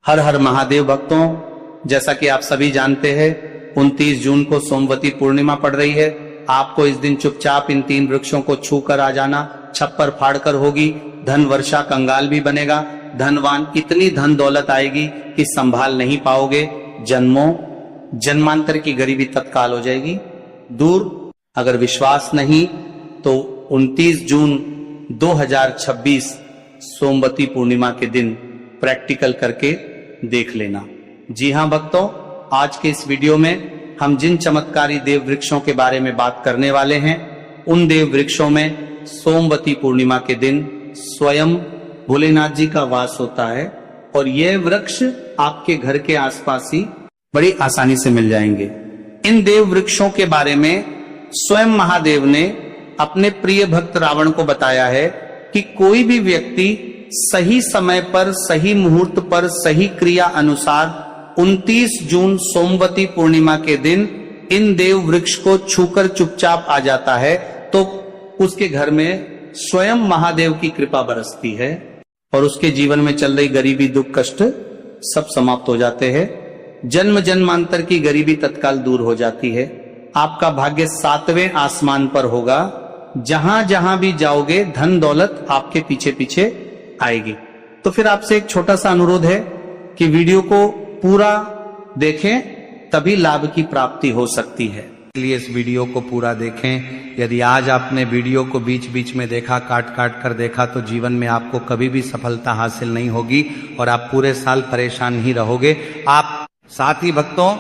हर हर महादेव भक्तों, जैसा कि आप सभी जानते हैं 29 जून को सोमवती पूर्णिमा पड़ रही है। आपको इस दिन चुपचाप इन 3 वृक्षों को छू कर आ जाना। छप्पर फाड़कर होगी, धन वर्षा कंगाल भी बनेगा, धनवान इतनी धन दौलत आएगी कि संभाल नहीं पाओगे। जन्मांतर की गरीबी तत्काल हो जाएगी दूर। अगर विश्वास नहीं तो 29 जून 2026 सोमवती पूर्णिमा के दिन प्रैक्टिकल करके देख लेना। जी हां भक्तों, आज के इस वीडियो में हम जिन चमत्कारी देव वृक्षों के बारे में बात करने वाले हैं, उन देव वृक्षों में सोमवती पूर्णिमा के दिन स्वयं भोलेनाथ जी का वास होता है और ये वृक्ष आपके घर के आसपास ही बड़ी आसानी से मिल जाएंगे। इन देव वृक्षों के बारे में स्वयं महादेव ने अपने प्रिय भक्त रावण को बताया है कि कोई भी व्यक्ति सही समय पर, सही मुहूर्त पर, सही क्रिया अनुसार 29 जून सोमवती पूर्णिमा के दिन इन देव वृक्ष को छूकर चुपचाप आ जाता है तो उसके घर में स्वयं महादेव की कृपा बरसती है और उसके जीवन में चल रही गरीबी, दुख, कष्ट सब समाप्त हो जाते हैं। जन्म जन्मांतर की गरीबी तत्काल दूर हो जाती है। आपका भाग्य 7वें आसमान पर होगा। जहां जहां भी जाओगे धन दौलत आपके पीछे पीछे आएगी। तो फिर आपसे एक छोटा सा अनुरोध है कि वीडियो को पूरा देखें, तभी लाभ की प्राप्ति हो सकती है। इसलिए इस वीडियो को पूरा देखें। यदि आज आपने वीडियो को बीच बीच में देखा, काट काट कर देखा, तो जीवन में आपको कभी भी सफलता हासिल नहीं होगी और आप पूरे साल परेशान ही रहोगे। आप साथ ही भक्तों,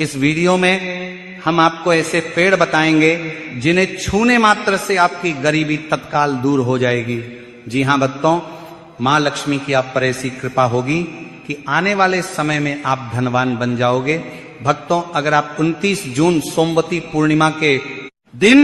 इस वीडियो में हम आपको ऐसे पेड़ बताएंगे जिन्हें छूने मात्र से आपकी गरीबी तत्काल दूर हो जाएगी। जी हां भक्तों, मां लक्ष्मी की आप पर ऐसी कृपा होगी कि आने वाले समय में आप धनवान बन जाओगे। भक्तों, अगर आप 29 जून सोमवती पूर्णिमा के दिन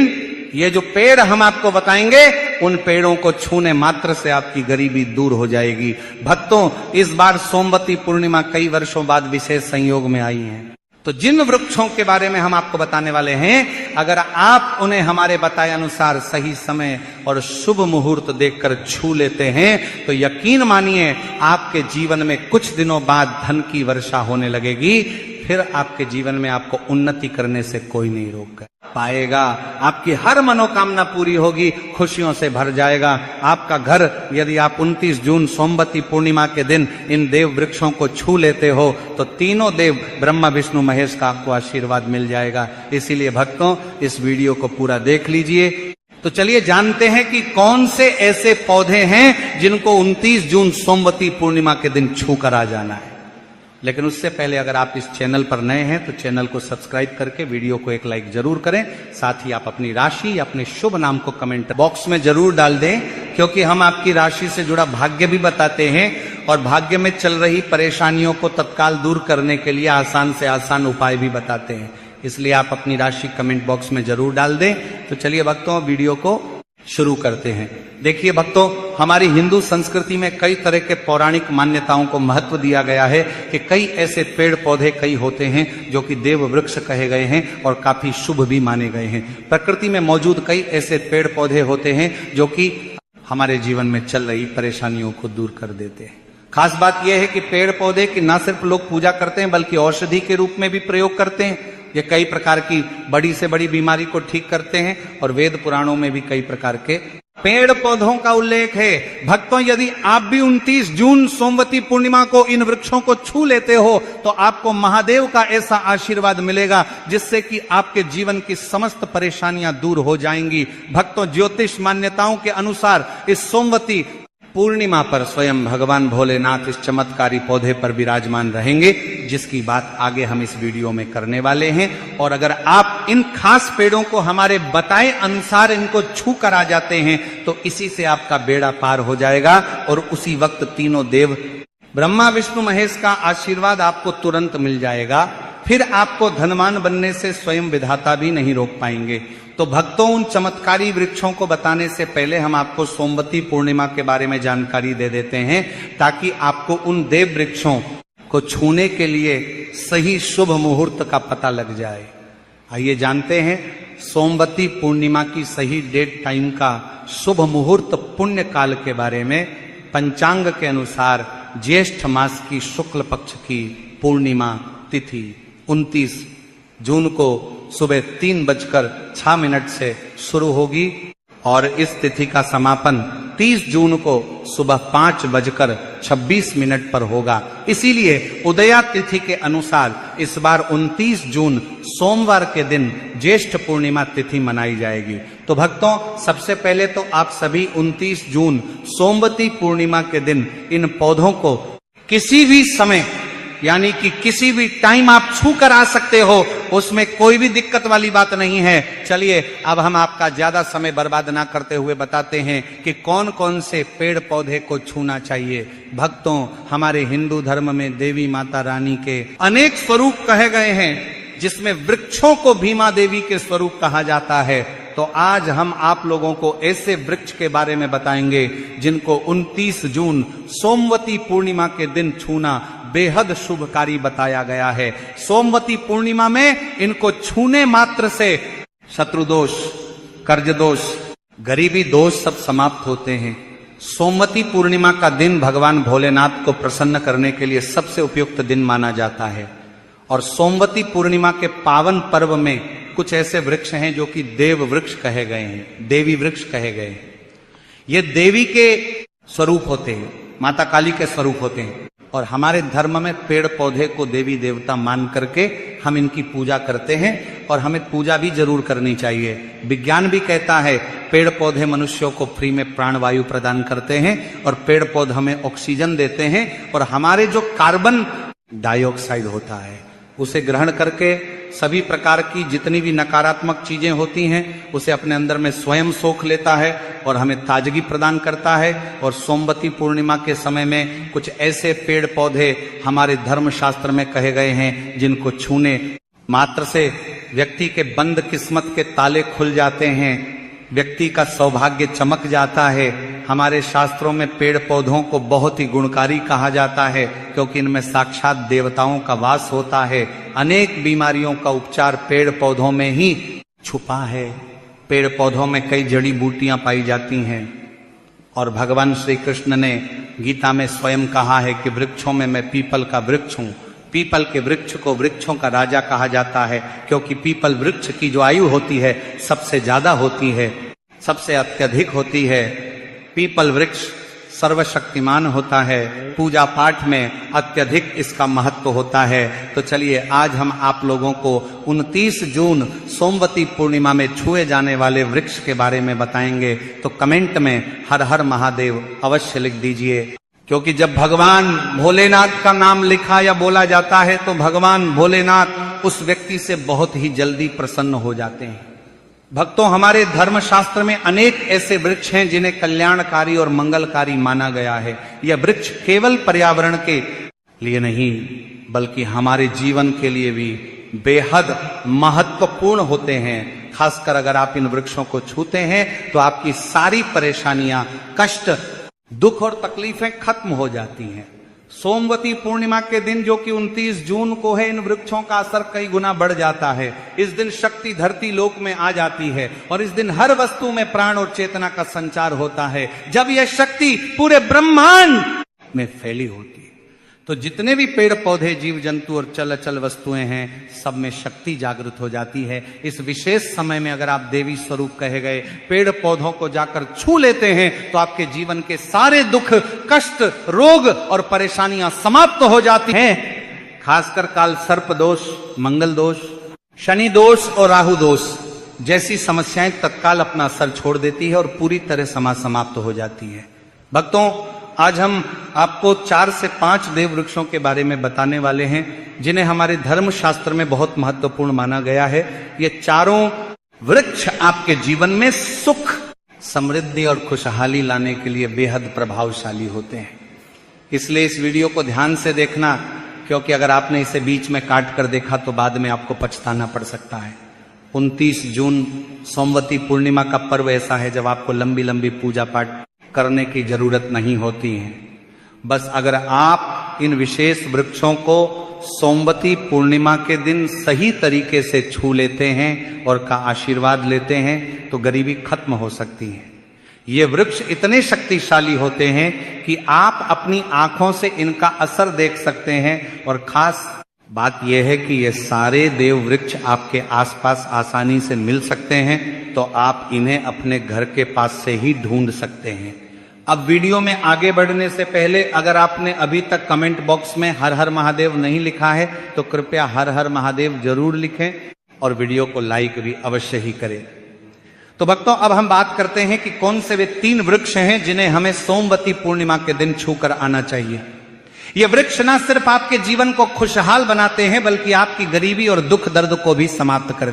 ये जो पेड़ हम आपको बताएंगे, उन पेड़ों को छूने मात्र से आपकी गरीबी दूर हो जाएगी। भक्तों, इस बार सोमवती पूर्णिमा कई वर्षों बाद विशेष संयोग में आई है। तो जिन वृक्षों के बारे में हम आपको बताने वाले हैं, अगर आप उन्हें हमारे बताए अनुसार सही समय और शुभ मुहूर्त देखकर छू लेते हैं तो यकीन मानिए आपके जीवन में कुछ दिनों बाद धन की वर्षा होने लगेगी। फिर आपके जीवन में आपको उन्नति करने से कोई नहीं रोक पाएगा। आपकी हर मनोकामना पूरी होगी, खुशियों से भर जाएगा आपका घर। यदि आप 29 जून सोमवती पूर्णिमा के दिन इन देव वृक्षों को छू लेते हो तो तीनों देव ब्रह्मा विष्णु महेश का आपको आशीर्वाद मिल जाएगा। इसीलिए भक्तों, इस वीडियो को पूरा देख लीजिए। तो चलिए जानते हैं कि कौन से ऐसे पौधे हैं जिनको 29 जून सोमवती पूर्णिमा के दिन छू कर आ जाना है। लेकिन उससे पहले अगर आप इस चैनल पर नए हैं तो चैनल को सब्सक्राइब करके वीडियो को एक लाइक जरूर करें। साथ ही आप अपनी राशि या अपने शुभ नाम को कमेंट बॉक्स में जरूर डाल दें, क्योंकि हम आपकी राशि से जुड़ा भाग्य भी बताते हैं और भाग्य में चल रही परेशानियों को तत्काल दूर करने के लिए आसान से आसान उपाय भी बताते हैं। इसलिए आप अपनी राशि कमेंट बॉक्स में जरूर डाल दें। तो चलिए भक्तों, वीडियो को शुरू करते हैं। देखिए भक्तों, हमारी हिंदू संस्कृति में कई तरह के पौराणिक मान्यताओं को महत्व दिया गया है कि कई ऐसे पेड़ पौधे कई होते हैं जो कि देव वृक्ष कहे गए हैं और काफी शुभ भी माने गए हैं। प्रकृति में मौजूद कई ऐसे पेड़ पौधे होते हैं जो कि हमारे जीवन में चल रही परेशानियों को दूर कर देते हैं। खास बात यह है कि पेड़ पौधे की न सिर्फ लोग पूजा करते हैं बल्कि औषधि के रूप में भी प्रयोग करते हैं। ये कई प्रकार की बड़ी से बड़ी बीमारी को ठीक करते हैं और वेद पुराणों में भी कई प्रकार के पेड़ पौधों का उल्लेख है। भक्तों, यदि आप भी 29 जून सोमवती पूर्णिमा को इन वृक्षों को छू लेते हो तो आपको महादेव का ऐसा आशीर्वाद मिलेगा जिससे कि आपके जीवन की समस्त परेशानियां दूर हो जाएंगी। भक्तों, ज्योतिष मान्यताओं के अनुसार इस सोमवती पूर्णिमा पर स्वयं भगवान भोलेनाथ इस चमत्कारी पौधे पर विराजमान रहेंगे, जिसकी बात आगे हम इस वीडियो में करने वाले हैं। और अगर आप इन खास पेड़ों को हमारे बताए अनुसार इनको छू कर आ जाते हैं तो इसी से आपका बेड़ा पार हो जाएगा और उसी वक्त तीनों देव ब्रह्मा विष्णु महेश का आशीर्वाद आपको तुरंत मिल जाएगा। फिर आपको धनवान बनने से स्वयं विधाता भी नहीं रोक पाएंगे। तो भक्तों, उन चमत्कारी वृक्षों को बताने से पहले हम आपको सोमवती पूर्णिमा के बारे में जानकारी दे देते हैं ताकि आपको उन देव वृक्षों को छूने के लिए सही शुभ मुहूर्त का पता लग जाए। आइए जानते हैं सोमवती पूर्णिमा की सही डेट टाइम का शुभ मुहूर्त पुण्य काल के बारे में। पंचांग के अनुसार ज्येष्ठ मास की शुक्ल पक्ष की पूर्णिमा तिथि 29 जून को सुबह 3:06 से शुरू होगी और इस तिथि का समापन 30 जून को सुबह 5:26 पर होगा। इसीलिए उदया तिथि के अनुसार इस बार 29 जून सोमवार के दिन ज्येष्ठ पूर्णिमा तिथि मनाई जाएगी। तो भक्तों, सबसे पहले तो आप सभी 29 जून सोमवती पूर्णिमा के दिन इन पौधों को किसी भी समय यानी कि किसी भी टाइम आप छू कर आ सकते हो, उसमें कोई भी दिक्कत वाली बात नहीं है। चलिए अब हम आपका ज्यादा समय बर्बाद ना करते हुए बताते हैं कि कौन कौन से पेड़ पौधे को छूना चाहिए। भक्तों, हमारे हिंदू धर्म में देवी माता रानी के अनेक स्वरूप कहे गए हैं, जिसमें वृक्षों को भीमा देवी के स्वरूप कहा जाता है। तो आज हम आप लोगों को ऐसे वृक्ष के बारे में बताएंगे जिनको 29 जून सोमवती पूर्णिमा के दिन छूना बेहद शुभकारी बताया गया है। सोमवती पूर्णिमा में इनको छूने मात्र से शत्रु दोष, कर्ज दोष, गरीबी दोष सब समाप्त होते हैं। सोमवती पूर्णिमा का दिन भगवान भोलेनाथ को प्रसन्न करने के लिए सबसे उपयुक्त दिन माना जाता है। और सोमवती पूर्णिमा के पावन पर्व में कुछ ऐसे वृक्ष हैं जो कि देव वृक्ष कहे गए हैं, देवी वृक्ष कहे गए हैं। ये देवी के स्वरूप होते हैं, माता काली के स्वरूप होते हैं। और हमारे धर्म में पेड़ पौधे को देवी देवता मान करके हम इनकी पूजा करते हैं और हमें पूजा भी जरूर करनी चाहिए। विज्ञान भी कहता है पेड़ पौधे मनुष्यों को फ्री में प्राणवायु प्रदान करते हैं और पेड़ पौधे हमें ऑक्सीजन देते हैं और हमारे जो कार्बन डाइऑक्साइड होता है उसे ग्रहण करके सभी प्रकार की जितनी भी नकारात्मक चीजें होती हैं उसे अपने अंदर में स्वयं सोख लेता है और हमें ताजगी प्रदान करता है। और सोमवती पूर्णिमा के समय में कुछ ऐसे पेड़ पौधे हमारे धर्म शास्त्र में कहे गए हैं जिनको छूने मात्र से व्यक्ति के बंद किस्मत के ताले खुल जाते हैं, व्यक्ति का सौभाग्य चमक जाता है। हमारे शास्त्रों में पेड़ पौधों को बहुत ही गुणकारी कहा जाता है क्योंकि इनमें साक्षात देवताओं का वास होता है। अनेक बीमारियों का उपचार पेड़ पौधों में ही छुपा है। पेड़ पौधों में कई जड़ी बूटियां पाई जाती हैं और भगवान श्री कृष्ण ने गीता में स्वयं कहा है कि वृक्षों में मैं पीपल का वृक्ष हूं। पीपल के वृक्ष को वृक्षों का राजा कहा जाता है क्योंकि पीपल वृक्ष की जो आयु होती है सबसे ज्यादा होती है, सबसे अत्यधिक होती है। पीपल वृक्ष सर्वशक्तिमान होता है, पूजा पाठ में अत्यधिक इसका महत्व होता है। तो चलिए आज हम आप लोगों को 29 जून सोमवती पूर्णिमा में छुए जाने वाले वृक्ष के बारे में बताएंगे। तो कमेंट में हर हर महादेव अवश्य लिख दीजिए, क्योंकि जब भगवान भोलेनाथ का नाम लिखा या बोला जाता है तो भगवान भोलेनाथ उस व्यक्ति से बहुत ही जल्दी प्रसन्न हो जाते हैं। भक्तों, हमारे धर्म शास्त्र में अनेक ऐसे वृक्ष हैं जिन्हें कल्याणकारी और मंगलकारी माना गया है। यह वृक्ष केवल पर्यावरण के लिए नहीं बल्कि हमारे जीवन के लिए भी बेहद महत्वपूर्ण होते हैं। खासकर अगर आप इन वृक्षों को छूते हैं तो आपकी सारी परेशानियां, कष्ट, दुख और तकलीफें खत्म हो जाती हैं। सोमवती पूर्णिमा के दिन जो कि 29 जून को है, इन वृक्षों का असर कई गुना बढ़ जाता है। इस दिन शक्ति धरती लोक में आ जाती है और इस दिन हर वस्तु में प्राण और चेतना का संचार होता है। जब यह शक्ति पूरे ब्रह्मांड में फैली होती है तो जितने भी पेड़ पौधे, जीव जंतु और चल अचल वस्तुएं हैं, सब में शक्ति जागृत हो जाती है। इस विशेष समय में अगर आप देवी स्वरूप कहे गए पेड़ पौधों को जाकर छू लेते हैं तो आपके जीवन के सारे दुख, कष्ट, रोग और परेशानियां समाप्त हो जाती हैं। खासकर काल सर्प दोष, मंगल दोष, शनि दोष और राहु दोष जैसी समस्याएं तत्काल अपना असर छोड़ देती है और पूरी तरह समाप्त हो जाती है। भक्तों, आज हम आपको 4 से 5 देव वृक्षों के बारे में बताने वाले हैं जिन्हें हमारे धर्म शास्त्र में बहुत महत्वपूर्ण माना गया है। ये चारों वृक्ष आपके जीवन में सुख, समृद्धि और खुशहाली लाने के लिए बेहद प्रभावशाली होते हैं। इसलिए इस वीडियो को ध्यान से देखना, क्योंकि अगर आपने इसे बीच में काट कर देखा तो बाद में आपको पछताना पड़ सकता है। 29 जून सोमवती पूर्णिमा का पर्व ऐसा है जब आपको लंबी लंबी पूजा पाठ करने की जरूरत नहीं होती है। बस अगर आप इन विशेष वृक्षों को सोमवती पूर्णिमा के दिन सही तरीके से छू लेते हैं और का आशीर्वाद लेते हैं तो गरीबी खत्म हो सकती है। ये वृक्ष इतने शक्तिशाली होते हैं कि आप अपनी आंखों से इनका असर देख सकते हैं। और खास बात यह है कि ये सारे देव वृक्ष आपके आसपास आसानी से मिल सकते हैं, तो आप इन्हें अपने घर के पास से ही ढूंढ सकते हैं। अब वीडियो में आगे बढ़ने से पहले अगर आपने अभी तक कमेंट बॉक्स में हर हर महादेव नहीं लिखा है तो कृपया हर हर महादेव जरूर लिखें और वीडियो को लाइक भी अवश्य ही करें। तो भक्तों, अब हम बात करते हैं कि कौन से वे 3 वृक्ष हैं जिन्हें हमें सोमवती पूर्णिमा के दिन छूकर आना चाहिए। ये वृक्ष न सिर्फ आपके जीवन को खुशहाल बनाते हैं बल्कि आपकी गरीबी और दुख दर्द को भी समाप्त कर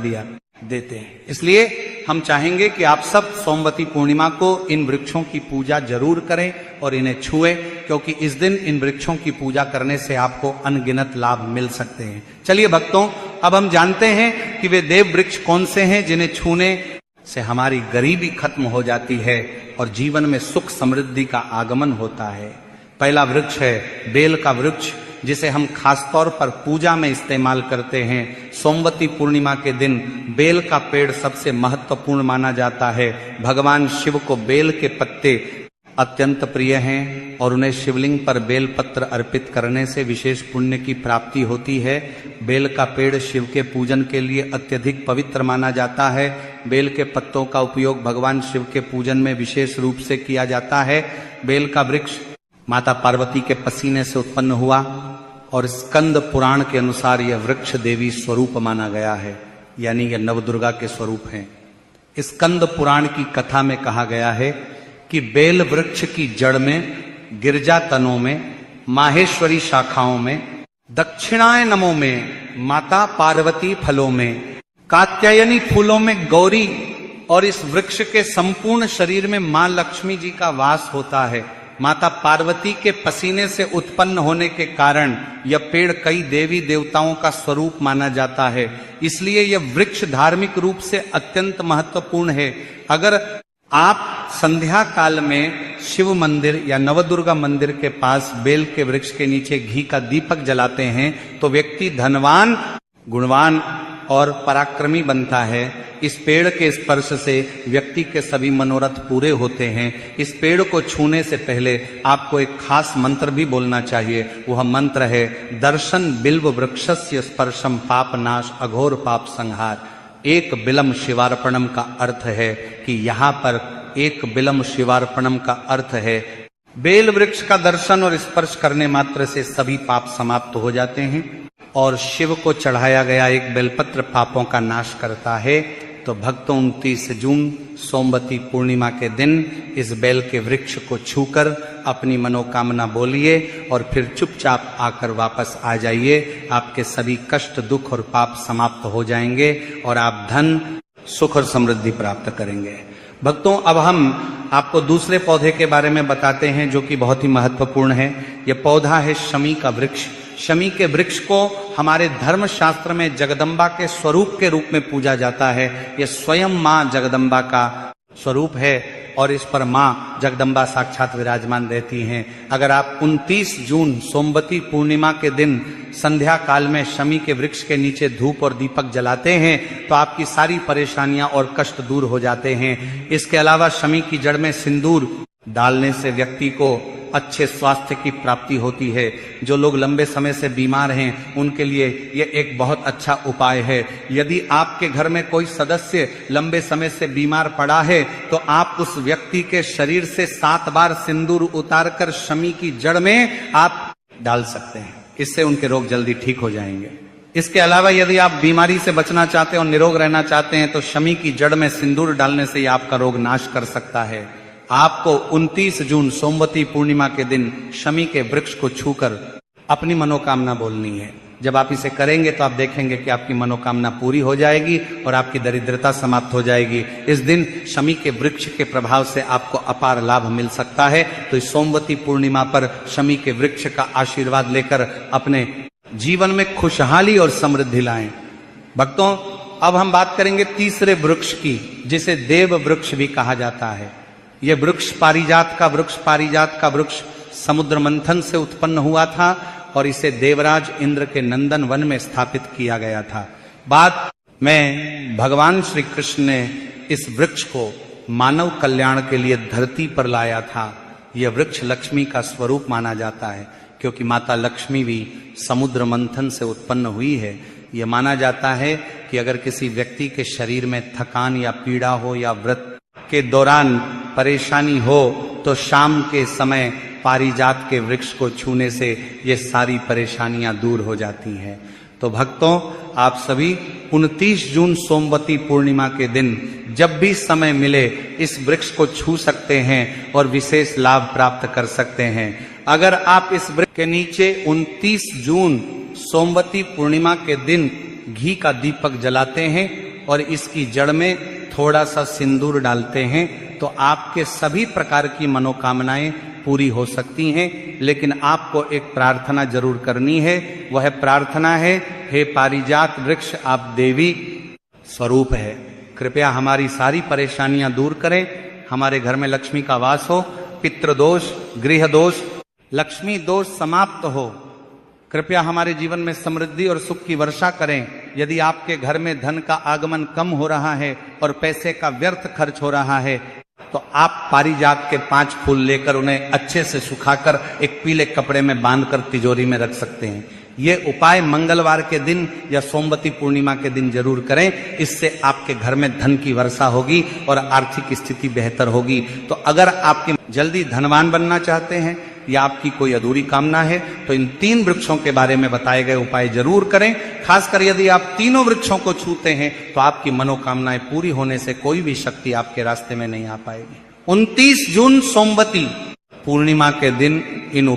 देते हैं। इसलिए हम चाहेंगे कि आप सब सोमवती पूर्णिमा को इन वृक्षों की पूजा जरूर करें और इन्हें छुएं, क्योंकि इस दिन इन वृक्षों की पूजा करने से आपको अनगिनत लाभ मिल सकते हैं। चलिए भक्तों, अब हम जानते हैं कि वे देव वृक्ष कौन से हैं जिन्हें छूने से हमारी गरीबी खत्म हो जाती है और जीवन में सुख समृद्धि का आगमन होता है। पहला वृक्ष है बेल का वृक्ष, जिसे हम खासतौर पर पूजा में इस्तेमाल करते हैं। सोमवती पूर्णिमा के दिन बेल का पेड़ सबसे महत्वपूर्ण माना जाता है। भगवान शिव को बेल के पत्ते अत्यंत प्रिय हैं और उन्हें शिवलिंग पर बेल पत्र अर्पित करने से विशेष पुण्य की प्राप्ति होती है। बेल का पेड़ शिव के पूजन के लिए अत्यधिक पवित्र माना जाता है। बेल के पत्तों का उपयोग भगवान शिव के पूजन में विशेष रूप से किया जाता है। बेल का वृक्ष माता पार्वती के पसीने से उत्पन्न हुआ और स्कंद पुराण के अनुसार यह वृक्ष देवी स्वरूप माना गया है, यानी यह नवदुर्गा के स्वरूप हैं। स्कंद पुराण की कथा में कहा गया है कि बेल वृक्ष की जड़ में, गिरजा तनों में, माहेश्वरी शाखाओं में, दक्षिणायनमों में, माता पार्वती फलों में, कात्यायनी फूलों में गौरी और इस वृक्ष के संपूर्ण शरीर में मां लक्ष्मी जी का वास होता है। माता पार्वती के पसीने से उत्पन्न होने के कारण यह पेड़ कई देवी देवताओं का स्वरूप माना जाता है। इसलिए यह वृक्ष धार्मिक रूप से अत्यंत महत्वपूर्ण है। अगर आप संध्या काल में शिव मंदिर या नवदुर्गा मंदिर के पास बेल के वृक्ष के नीचे घी का दीपक जलाते हैं तो व्यक्ति धनवान, गुणवान और पराक्रमी बनता है। इस पेड़ के स्पर्श से व्यक्ति के सभी मनोरथ पूरे होते हैं। इस पेड़ को छूने से पहले आपको एक खास मंत्र भी बोलना चाहिए। वह मंत्र है दर्शन बिल्व वृक्षस्य स्पर्शम पाप नाश अघोर पाप संहार। एक बिलम शिवार्पणम का अर्थ है कि यहाँ पर एक बिलम शिवार्पणम का अर्थ है बेल वृक्ष का दर्शन और स्पर्श करने मात्र से सभी पाप समाप्त हो जाते हैं और शिव को चढ़ाया गया एक बेलपत्र पापों का नाश करता है। तो भक्तों, 29 जून सोमवती पूर्णिमा के दिन इस बेल के वृक्ष को छूकर अपनी मनोकामना बोलिए और फिर चुपचाप आकर वापस आ जाइए। आपके सभी कष्ट, दुख और पाप समाप्त हो जाएंगे और आप धन, सुख और समृद्धि प्राप्त करेंगे। भक्तों, अब हम आपको दूसरे पौधे के बारे में बताते हैं जो कि बहुत ही महत्वपूर्ण है। यह पौधा है शमी का वृक्ष। शमी के वृक्ष को हमारे धर्म शास्त्र में जगदम्बा के स्वरूप के रूप में पूजा जाता है। यह स्वयं मां जगदम्बा का स्वरूप है और इस पर मां जगदम्बा साक्षात विराजमान रहती हैं। अगर आप 29 जून सोमवती पूर्णिमा के दिन संध्या काल में शमी के वृक्ष के नीचे धूप और दीपक जलाते हैं तो आपकी सारी परेशानियां और कष्ट दूर हो जाते हैं। इसके अलावा शमी की जड़ में सिंदूर डालने से व्यक्ति को अच्छे स्वास्थ्य की प्राप्ति होती है। जो लोग लंबे समय से बीमार हैं उनके लिए यह एक बहुत अच्छा उपाय है। यदि आपके घर में कोई सदस्य लंबे समय से बीमार पड़ा है तो आप उस व्यक्ति के शरीर से 7 बार सिंदूर उतारकर शमी की जड़ में आप डाल सकते हैं। इससे उनके रोग जल्दी ठीक हो जाएंगे। इसके अलावा यदि आप बीमारी से बचना चाहते हैं और निरोग रहना चाहते हैं तो शमी की जड़ में सिंदूर डालने से आपका रोग नाश कर सकता है। आपको 29 जून सोमवती पूर्णिमा के दिन शमी के वृक्ष को छूकर अपनी मनोकामना बोलनी है। जब आप इसे करेंगे तो आप देखेंगे कि आपकी मनोकामना पूरी हो जाएगी और आपकी दरिद्रता समाप्त हो जाएगी। इस दिन शमी के वृक्ष के प्रभाव से आपको अपार लाभ मिल सकता है। तो इस सोमवती पूर्णिमा पर शमी के वृक्ष का आशीर्वाद लेकर अपने जीवन में खुशहाली और समृद्धि लाएं। भक्तों, अब हम बात करेंगे तीसरे वृक्ष की, जिसे देव वृक्ष भी कहा जाता है। यह वृक्ष पारिजात का वृक्ष समुद्र मंथन से उत्पन्न हुआ था और इसे देवराज इंद्र के नंदन वन में स्थापित किया गया था। बाद में भगवान श्री कृष्ण ने इस वृक्ष को मानव कल्याण के लिए धरती पर लाया था। यह वृक्ष लक्ष्मी का स्वरूप माना जाता है, क्योंकि माता लक्ष्मी भी समुद्र मंथन से उत्पन्न हुई है। यह माना जाता है कि अगर किसी व्यक्ति के शरीर में थकान या पीड़ा हो या व्रत के दौरान परेशानी हो तो शाम के समय पारिजात के वृक्ष को छूने से ये सारी परेशानियां दूर हो जाती हैं। तो भक्तों, आप सभी 29 जून सोमवती पूर्णिमा के दिन जब भी समय मिले इस वृक्ष को छू सकते हैं और विशेष लाभ प्राप्त कर सकते हैं। अगर आप इस वृक्ष के नीचे 29 जून सोमवती पूर्णिमा के दिन घी का दीपक जलाते हैं और इसकी जड़ में थोड़ा सा सिंदूर डालते हैं तो आपके सभी प्रकार की मनोकामनाएं पूरी हो सकती हैं। लेकिन आपको एक प्रार्थना जरूर करनी है। वह प्रार्थना है, हे पारिजात वृक्ष, आप देवी स्वरूप है, कृपया हमारी सारी परेशानियां दूर करें, हमारे घर में लक्ष्मी का वास हो, पितृदोष, गृह दोष, लक्ष्मी दोष समाप्त हो, कृपया हमारे जीवन में समृद्धि और सुख की वर्षा करें। यदि आपके घर में धन का आगमन कम हो रहा है और पैसे का व्यर्थ खर्च हो रहा है तो आप पारिजात के 5 फूल लेकर उन्हें अच्छे से सुखाकर एक पीले कपड़े में बांधकर तिजोरी में रख सकते हैं। ये उपाय मंगलवार के दिन या सोमवती पूर्णिमा के दिन जरूर करें। इससे आपके घर में धन की वर्षा होगी और आर्थिक स्थिति बेहतर होगी। तो अगर आपके जल्दी धनवान बनना चाहते हैं या आपकी कोई अधूरी कामना है तो इन 3 वृक्षों के बारे में बताए गए उपाय जरूर करें। खासकर यदि आप तीनों वृक्षों को छूते हैं तो आपकी मनोकामनाएं पूरी होने से कोई भी शक्ति आपके रास्ते में नहीं आ पाएगी। 29 जून सोमवती पूर्णिमा के दिन इन